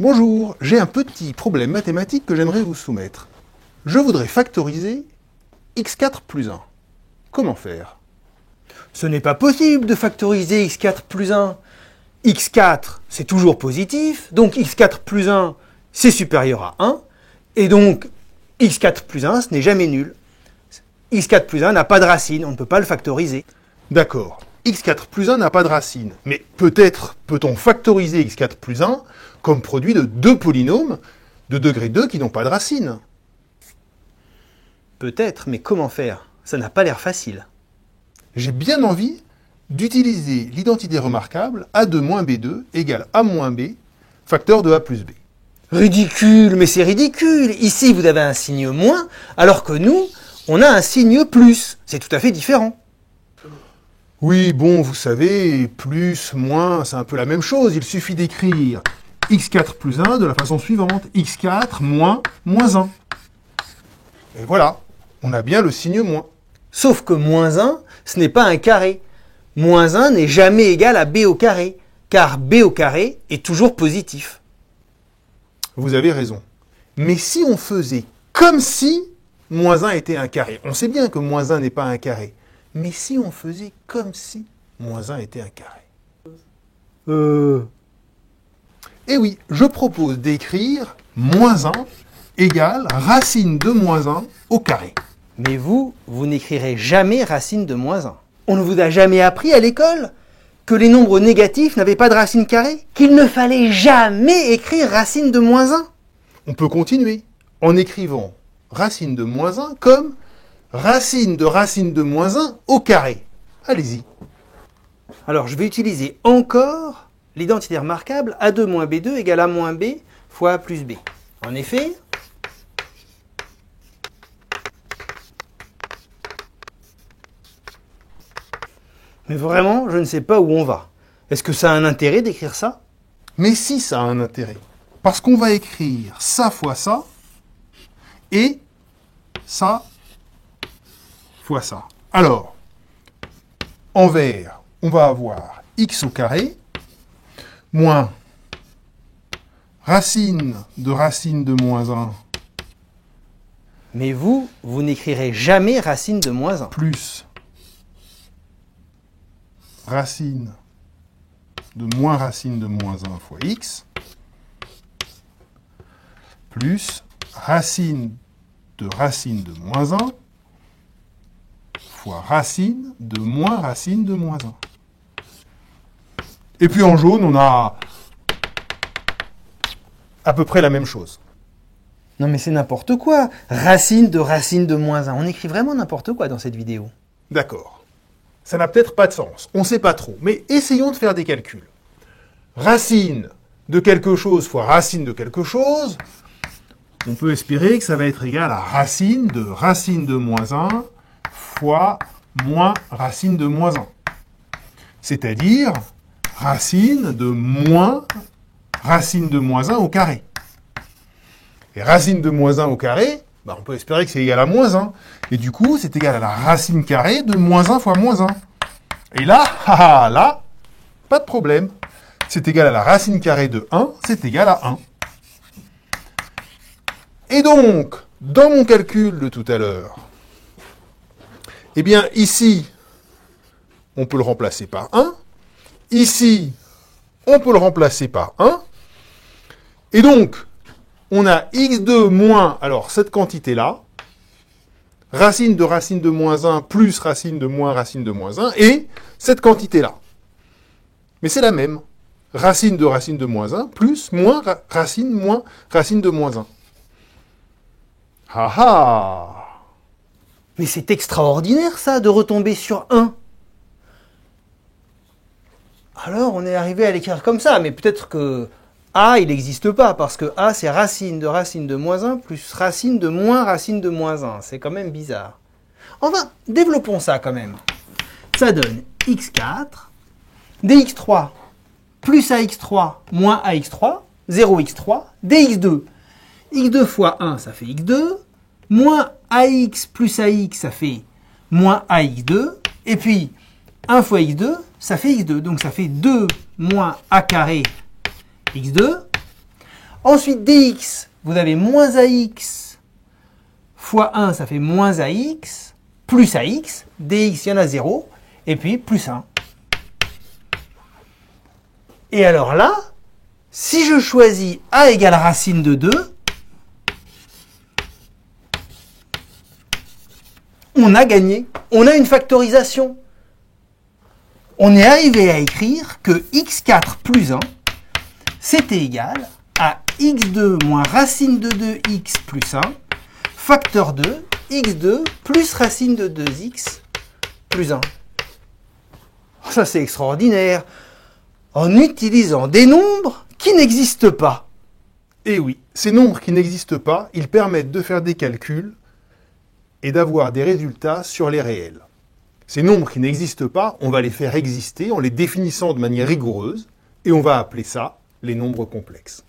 Bonjour, j'ai un petit problème mathématique que j'aimerais vous soumettre. Je voudrais factoriser x4 plus 1. Comment faire? Ce n'est pas possible de factoriser x4 plus 1. x4, c'est toujours positif, donc x4 plus 1, c'est supérieur à 1, et donc x4 plus 1, ce n'est jamais nul. x4 plus 1 n'a pas de racine, on ne peut pas le factoriser. D'accord, x4 plus 1 n'a pas de racine, mais peut-être peut-on factoriser x4 plus 1 comme produit de deux polynômes de degré 2 qui n'ont pas de racine. Peut-être, mais comment faire? Ça n'a pas l'air facile. J'ai bien envie d'utiliser l'identité remarquable a2 moins b2 égale a moins b, facteur de a plus b. Ridicule, mais c'est ridicule. Ici, vous avez un signe moins, alors que nous, on a un signe plus. C'est tout à fait différent. Oui, bon, vous savez, plus, moins, c'est un peu la même chose. Il suffit d'écrire x4 plus 1 de la façon suivante. x4 moins 1. Et voilà, on a bien le signe moins. Sauf que moins 1, ce n'est pas un carré. Moins 1 n'est jamais égal à b au carré, car b au carré est toujours positif. Vous avez raison. Mais si on faisait comme si moins 1 était un carré, on sait bien que moins 1 n'est pas un carré, mais si on faisait comme si moins 1 était un carré. Eh oui, je propose d'écrire moins 1 égale racine de moins 1 au carré. Mais vous n'écrirez jamais racine de moins 1. On ne vous a jamais appris à l'école que les nombres négatifs n'avaient pas de racine carrée? Qu'il ne fallait jamais écrire racine de moins 1? On peut continuer en écrivant racine de moins 1 comme racine de moins 1 au carré. Allez-y. Alors je vais utiliser encore l'identité remarquable a2 moins b2 égale a moins b fois a plus b. En effet, mais vraiment, je ne sais pas où on va. Est-ce que ça a un intérêt d'écrire ça? Mais si, ça a un intérêt. Parce qu'on va écrire ça fois ça et ça fois ça. Alors, en vert, on va avoir x au carré moins racine de moins 1 Mais vous n'écrirez jamais racine de moins 1. plus racine de moins 1 fois x plus racine de moins 1 fois racine de moins 1. Et puis en jaune, on a à peu près la même chose. Non mais c'est n'importe quoi. Racine de moins 1. On écrit vraiment n'importe quoi dans cette vidéo. D'accord. Ça n'a peut-être pas de sens. On ne sait pas trop. Mais essayons de faire des calculs. Racine de quelque chose fois racine de quelque chose, on peut espérer que ça va être égal à racine de moins 1 fois moins racine de moins 1. C'est-à-dire racine de moins 1 au carré. Et racine de moins 1 au carré, on peut espérer que c'est égal à moins 1. Et du coup, c'est égal à la racine carrée de moins 1 fois moins 1. Et là, là, pas de problème. C'est égal à la racine carrée de 1, c'est égal à 1. Et donc, dans mon calcul de tout à l'heure, eh bien, ici, on peut le remplacer par 1. Ici, on peut le remplacer par 1. Et donc, on a x2 moins, alors cette quantité-là, racine de moins 1 plus racine de moins 1, et cette quantité-là. Mais c'est la même. Racine de moins 1 plus moins racine de moins 1. Ah ah! Mais c'est extraordinaire ça, de retomber sur 1. Alors on est arrivé à l'écrire comme ça, mais peut-être que A, il n'existe pas, parce que A, c'est racine de moins 1 plus racine de moins 1. C'est quand même bizarre. Enfin, développons ça quand même. Ça donne x4, dx3 plus ax3 moins ax3, 0x3, dx2. x2 fois 1, ça fait x2, moins ax plus ax, ça fait moins ax2, et puis 1 fois x2, ça fait x2. Donc ça fait 2 moins a carré x2. Ensuite, dx, vous avez moins ax fois 1, ça fait moins ax, plus ax, dx, il y en a 0, et puis plus 1. Et alors là, si je choisis a égale racine de 2, on a gagné, on a une factorisation. On est arrivé à écrire que x4 plus 1, c'était égal à x2 moins racine de 2x plus 1, facteur 2, x2 plus racine de 2x plus 1. Ça, c'est extraordinaire. En utilisant des nombres qui n'existent pas. Et oui, ces nombres qui n'existent pas, ils permettent de faire des calculs et d'avoir des résultats sur les réels. Ces nombres qui n'existent pas, on va les faire exister en les définissant de manière rigoureuse, et on va appeler ça les nombres complexes.